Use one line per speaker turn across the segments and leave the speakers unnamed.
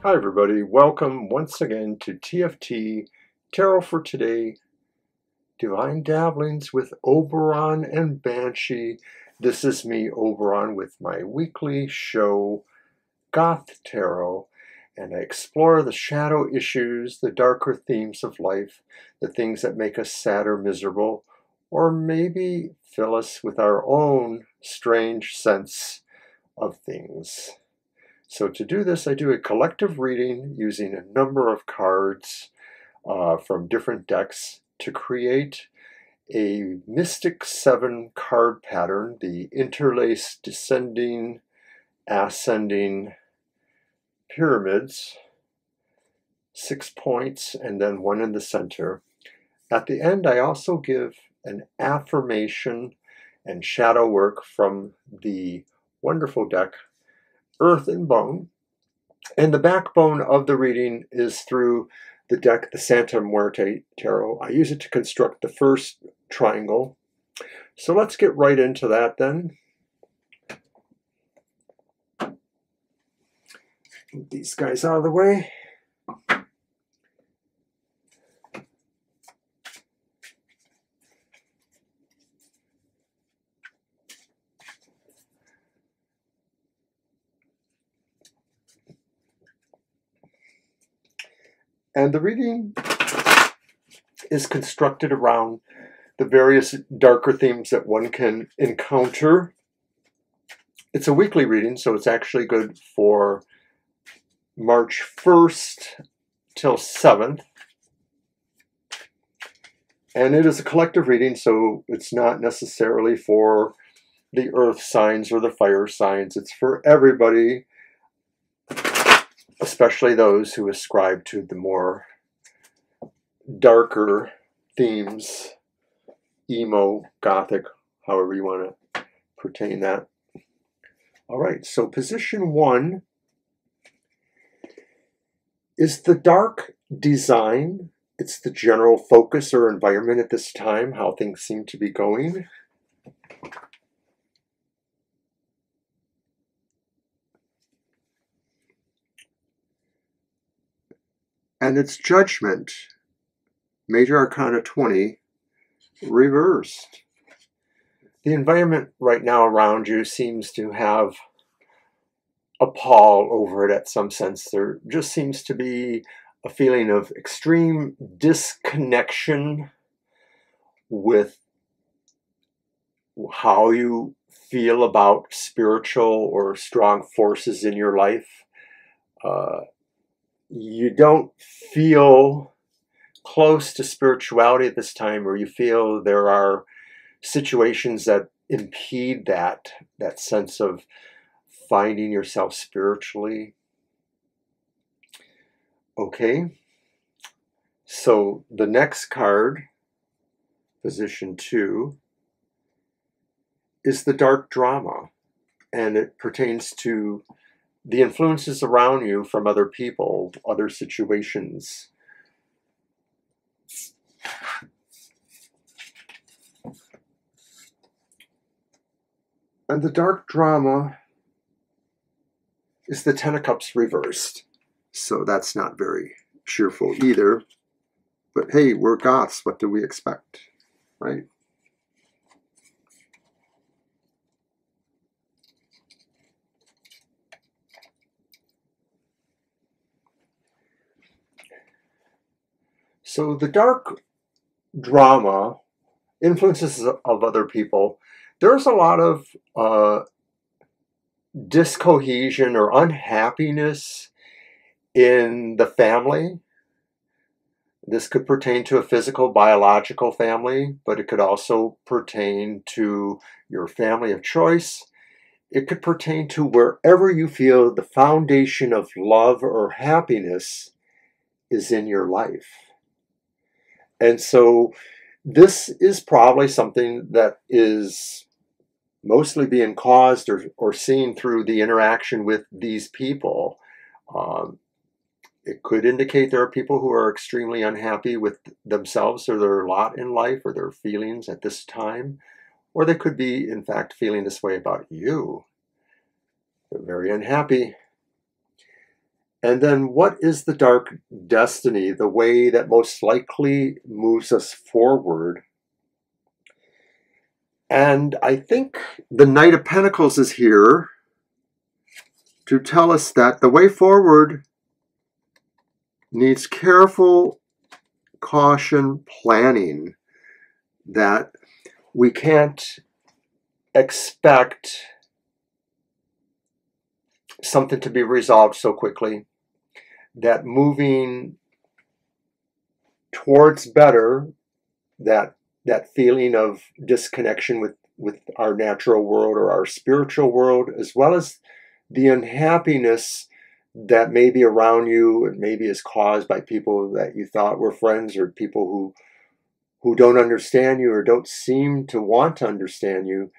Hi everybody, welcome once again to TFT, Tarot for Today, Divine Dabblings with Oberon and Banshee. This is me, Oberon, with my weekly show, Goth Tarot, and I explore the shadow issues, the darker themes of life, the things that make us sad or miserable, or maybe fill us with our own strange sense of things. So to do this, I do a collective reading using a number of cards from different decks to create a Mystic 7 card pattern, the interlaced descending, ascending pyramids, 6 points and then one in the center. At the end, I also give an affirmation and shadow work from the wonderful deck Earth and Bone, and the backbone of the reading is through the deck, the Santa Muerte Tarot. I use it to construct the first triangle. So let's get right into that then. Move these guys out of the way. And the reading is constructed around the various darker themes that one can encounter. It's a weekly reading, so it's actually good for March 1st till 7th. And it is a collective reading, so it's not necessarily for the earth signs or the fire signs. It's for everybody, especially those who ascribe to the more darker themes, emo, gothic, however you want to pertain that. All right, so position 1 is the dark design. It's the general focus or environment at this time, how things seem to be going. And it's judgment, Major Arcana 20, reversed. The environment right now around you seems to have a pall over it at some sense. There just seems to be a feeling of extreme disconnection with how you feel about spiritual or strong forces in your life. You don't feel close to spirituality at this time, or you feel there are situations that impede that sense of finding yourself spiritually. Okay, so the next card, position 2, is the dark drama, and it pertains to the influences around you from other people, other situations. And the dark drama is the Ten of Cups reversed. So that's not very cheerful either. But hey, we're Goths. What do we expect, right? So the dark drama, influences of other people, there's a lot of discohesion or unhappiness in the family. This could pertain to a physical, biological family, but it could also pertain to your family of choice. It could pertain to wherever you feel the foundation of love or happiness is in your life. And so this is probably something that is mostly being caused or seen through the interaction with these people. It could indicate there are people who are extremely unhappy with themselves or their lot in life or their feelings at this time. Or they could be, in fact, feeling this way about you. They're very unhappy. And then what is the dark destiny, the way that most likely moves us forward? And I think the Knight of Pentacles is here to tell us that the way forward needs careful caution planning, that we can't expect something to be resolved so quickly, that moving towards better, that feeling of disconnection with our natural world or our spiritual world, as well as the unhappiness that may be around you and maybe is caused by people that you thought were friends, or people who don't understand you or don't seem to want to understand you.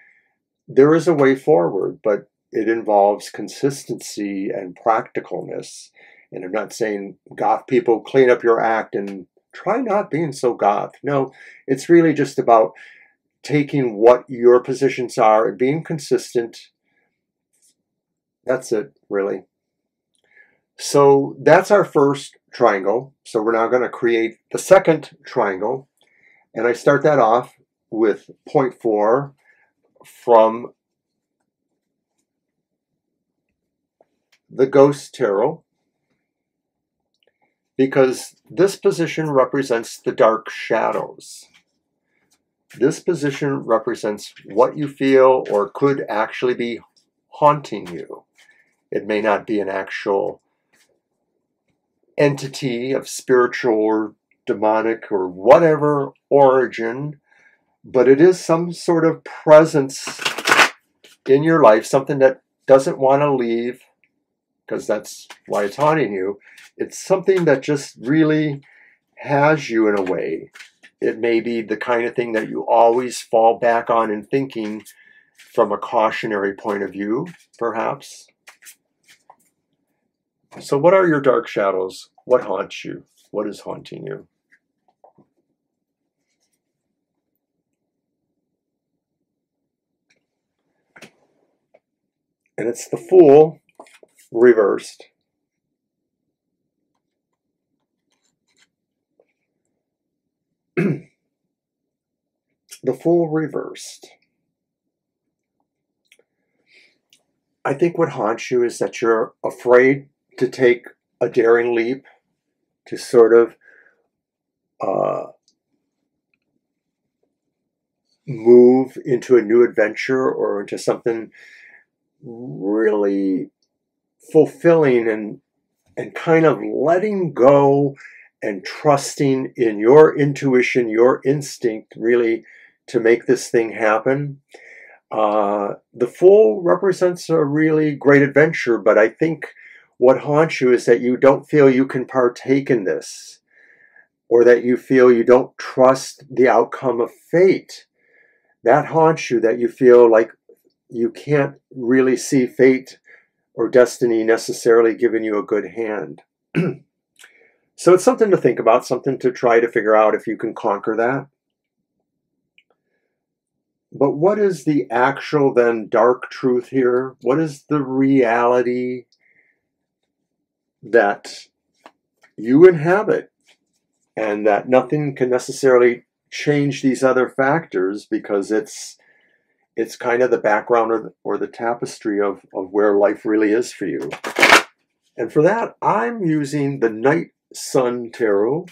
There is a way forward, but it involves consistency and practicalness. And I'm not saying, goth people, clean up your act and try not being so goth. No, it's really just about taking what your positions are and being consistent. That's it, really. So that's our first triangle. So we're now going to create the second triangle. And I start that off with point 4 from the Goth Tarot, because this position represents the dark shadows. This position represents what you feel or could actually be haunting you. It may not be an actual entity of spiritual or demonic or whatever origin, but it is some sort of presence in your life, something that doesn't want to leave, because that's why it's haunting you. It's something that just really has you in a way. It may be the kind of thing that you always fall back on in thinking from a cautionary point of view, perhaps. So what are your dark shadows? What haunts you? What is haunting you? And it's the Fool reversed. The Fool reversed. I think what haunts you is that you're afraid to take a daring leap, to sort of move into a new adventure or into something really fulfilling, and kind of letting go and trusting in your intuition, your instinct, really, to make this thing happen. The Fool represents a really great adventure, but I think what haunts you is that you don't feel you can partake in this, or that you feel you don't trust the outcome of fate. That haunts you, that you feel like you can't really see fate or destiny necessarily giving you a good hand. So it's something to think about, something to try to figure out if you can conquer that. But what is the actual, then, dark truth here? What is the reality that you inhabit, and that nothing can necessarily change these other factors, because it's kind of the background or the tapestry of where life really is for you? And for that, I'm using the Night Sun Tarot.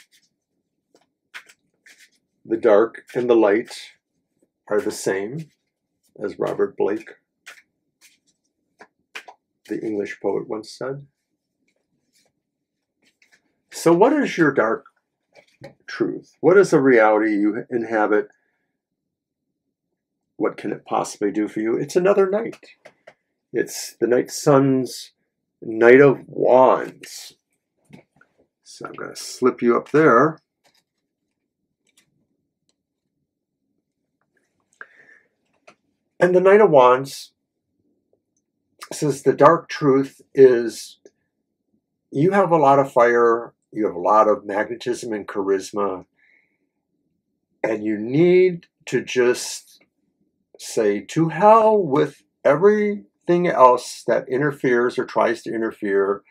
The dark and the light are the same, as Robert Blake, the English poet, once said. So what is your dark truth? What is the reality you inhabit? What can it possibly do for you? It's another night. It's the Night Sun's Knight of Wands. So I'm going to slip you up there. And the Knight of Wands says the dark truth is you have a lot of fire, you have a lot of magnetism and charisma, and you need to just say, to hell with everything else that interferes or tries to interfere.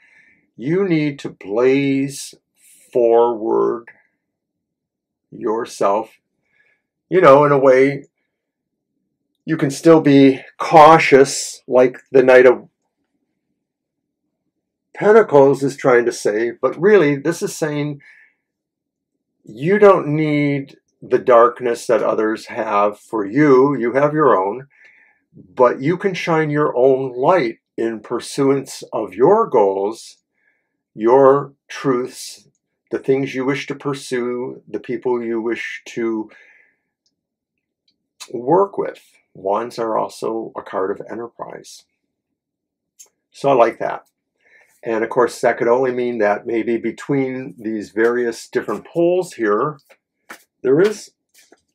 You need to blaze forward yourself, you know, in a way you can still be cautious, like the Knight of Pentacles is trying to say, but really this is saying you don't need the darkness that others have for you. You have your own, but you can shine your own light in pursuance of your goals, your truths, the things you wish to pursue, the people you wish to work with. Wands are also a card of enterprise. So I like that. And of course, that could only mean that maybe between these various different poles here, there is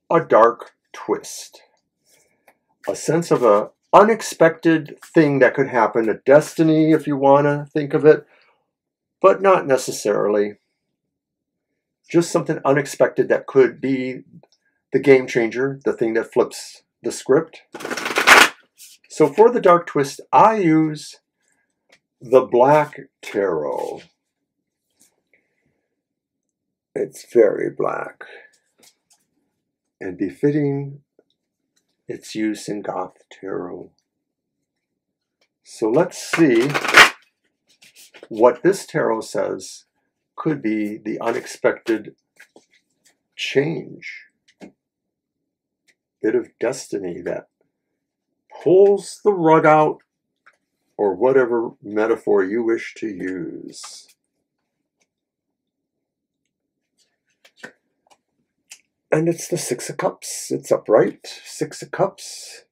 a dark twist. A sense of an unexpected thing that could happen, a destiny if you want to think of it, but not necessarily. Just something unexpected that could be the game changer, the thing that flips the script. So for the dark twist, I use the Black Tarot. It's very black and befitting its use in Goth Tarot. So let's see what this tarot says could be the unexpected change, bit of destiny that pulls the rug out, or whatever metaphor you wish to use. And it's the Six of Cups. It's upright, Six of Cups.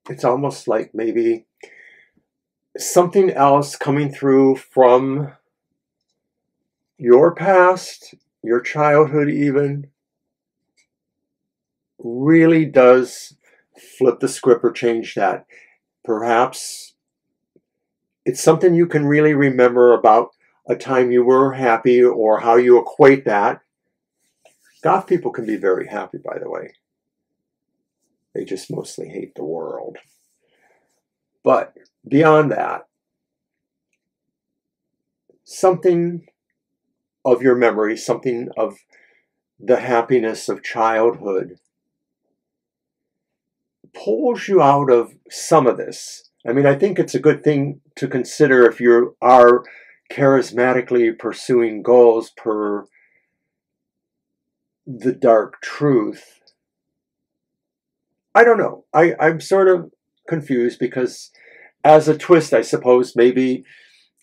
It's almost like maybe something else coming through from your past, your childhood even, really does flip the script or change that. Perhaps it's something you can really remember about a time you were happy, or how you equate that. Goth people can be very happy, by the way. They just mostly hate the world. But beyond that, something of your memory, something of the happiness of childhood pulls you out of some of this. I mean, I think it's a good thing to consider if you are charismatically pursuing goals per the dark truth. I don't know. I'm sort of confused because as a twist, I suppose maybe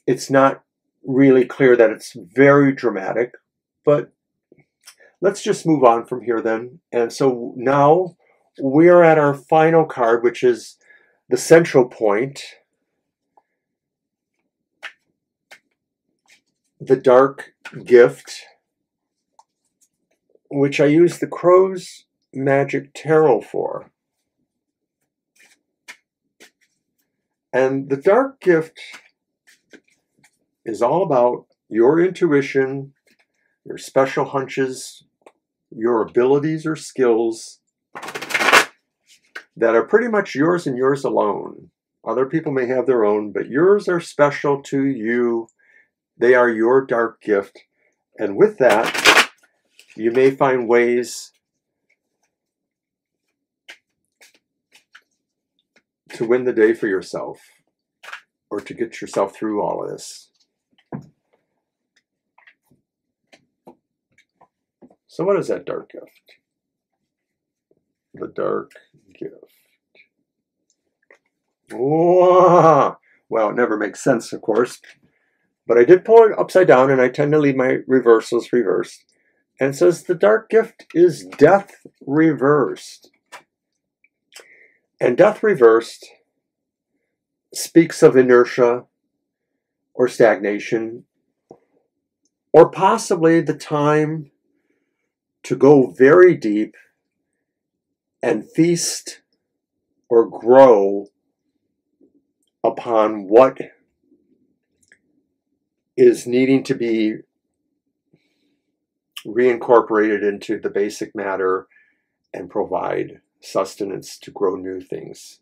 it's not really clear that it's very dramatic, but let's just move on from here then. And so now we're at our final card, which is the central point, the Dark Gift, which I use the Crow's Magic Tarot for. And the Dark Gift is all about your intuition, your special hunches, your abilities or skills that are pretty much yours and yours alone. Other people may have their own, but yours are special to you. They are your dark gift. And with that, you may find ways to win the day for yourself, or to get yourself through all of this. So what is that dark gift? The dark gift. Whoa. Well, it never makes sense, of course. But I did pull it upside down, and I tend to leave my reversals reversed. And it says the dark gift is death reversed. And death reversed speaks of inertia or stagnation, or possibly the time to go very deep and feast or grow upon what is needing to be reincorporated into the basic matter and provide sustenance to grow new things.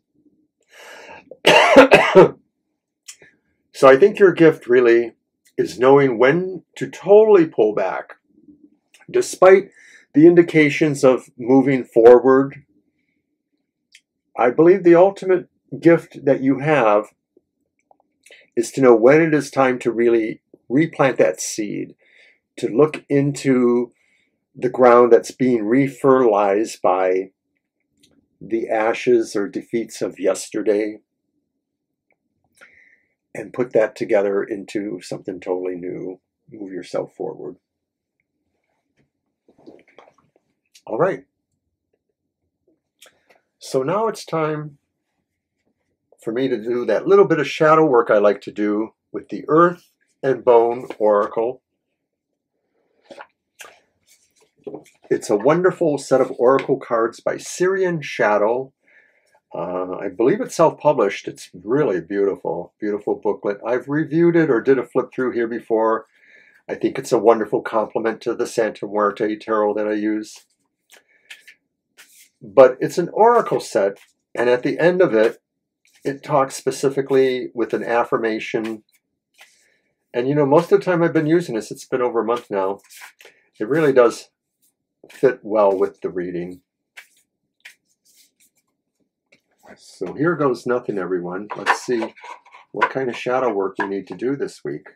So I think your gift really is knowing when to totally pull back. Despite the indications of moving forward, I believe the ultimate gift that you have is to know when it is time to really replant that seed, to look into the ground that's being refertilized by the ashes or defeats of yesterday, and put that together into something totally new. Move yourself forward. All right. So now it's time for me to do that little bit of shadow work I like to do with the Earth and Bone Oracle. It's a wonderful set of oracle cards by Syrian Shadow. I believe it's self-published. It's really beautiful, beautiful booklet. I've reviewed it or did a flip through here before. I think it's a wonderful complement to the Santa Muerte Tarot that I use. But it's an oracle set, and at the end of it, it talks specifically with an affirmation. And you know, most of the time I've been using this, it's been over a month now. It really does fit well with the reading. So here goes nothing, everyone. Let's see what kind of shadow work we need to do this week.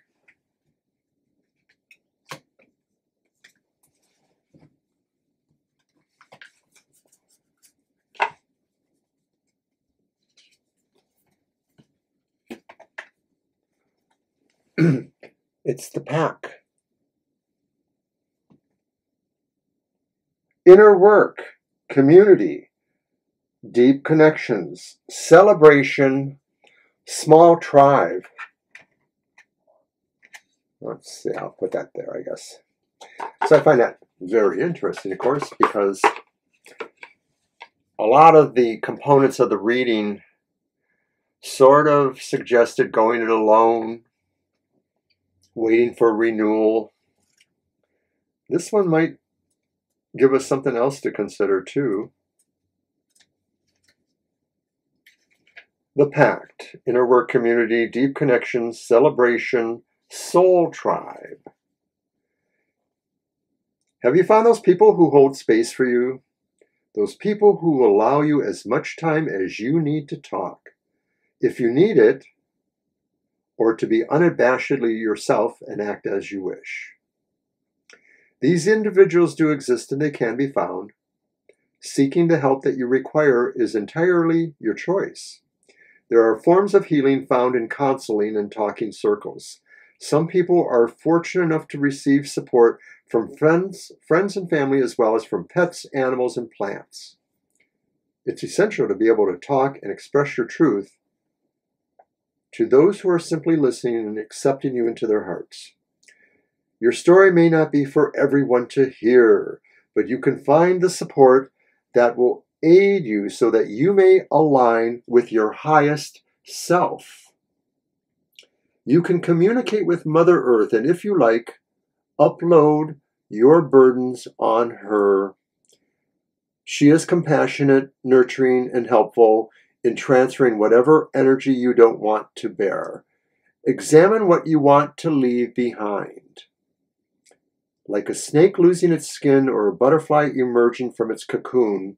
It's the pack. Inner work, community, deep connections, celebration, small tribe. Let's see, I'll put that there, I guess. So I find that very interesting, of course, because a lot of the components of the reading sort of suggested going it alone, waiting for renewal. This one might give us something else to consider too. The Pact, Inner Work Community, Deep Connections, Celebration, Soul Tribe. Have you found those people who hold space for you? Those people who allow you as much time as you need to talk, if you need it, or to be unabashedly yourself and act as you wish. These individuals do exist and they can be found. Seeking the help that you require is entirely your choice. There are forms of healing found in counseling and talking circles. Some people are fortunate enough to receive support from friends and family, as well as from pets, animals, and plants. It's essential to be able to talk and express your truth to those who are simply listening and accepting you into their hearts. Your story may not be for everyone to hear, but you can find the support that will aid you so that you may align with your highest self. You can communicate with Mother Earth, and if you like, upload your burdens on her. She is compassionate, nurturing, and helpful in transferring whatever energy you don't want to bear. Examine what you want to leave behind. Like a snake losing its skin or a butterfly emerging from its cocoon,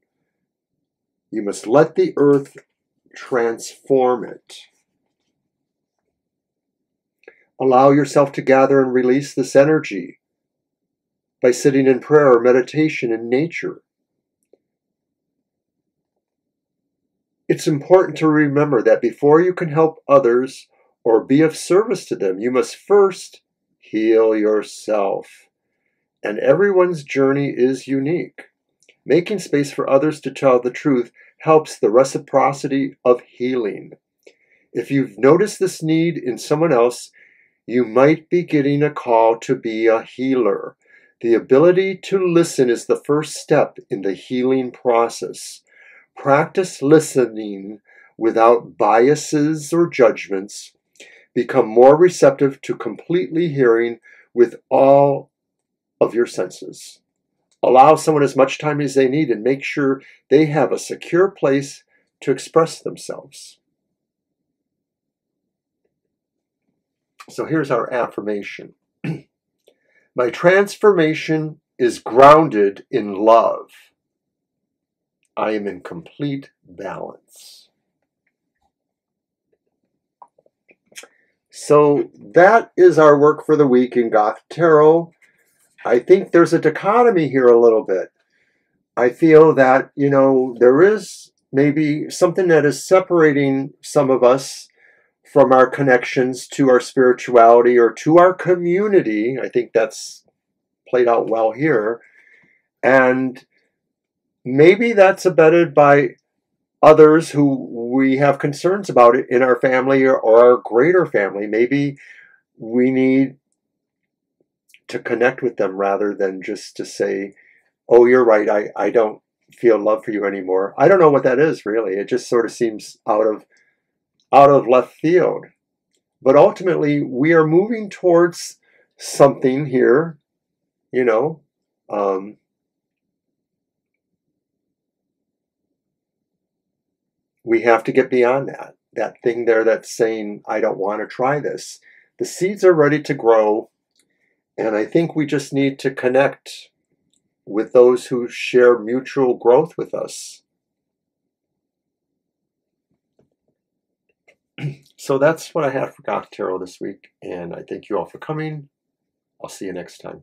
you must let the earth transform it. Allow yourself to gather and release this energy by sitting in prayer or meditation in nature. It's important to remember that before you can help others or be of service to them, you must first heal yourself. And everyone's journey is unique. Making space for others to tell the truth helps the reciprocity of healing. If you've noticed this need in someone else, you might be getting a call to be a healer. The ability to listen is the first step in the healing process. Practice listening without biases or judgments. Become more receptive to completely hearing with all of your senses. Allow someone as much time as they need and make sure they have a secure place to express themselves. So here's our affirmation. My transformation is grounded in love. I am in complete balance. So that is our work for the week in Goth Tarot. I think there's a dichotomy here a little bit. I feel that, there is maybe something that is separating some of us from our connections to our spirituality or to our community. I think that's played out well here. And maybe that's abetted by others who we have concerns about it in our family or our greater family. Maybe we need to connect with them rather than just to say, oh, you're right, I don't feel love for you anymore. I don't know what that is, really. It just sort of seems out of left field. But ultimately, we are moving towards something here, we have to get beyond that thing there that's saying, I don't want to try this. The seeds are ready to grow, and I think we just need to connect with those who share mutual growth with us. So that's what I have for Goth Tarot this week, and I thank you all for coming. I'll see you next time.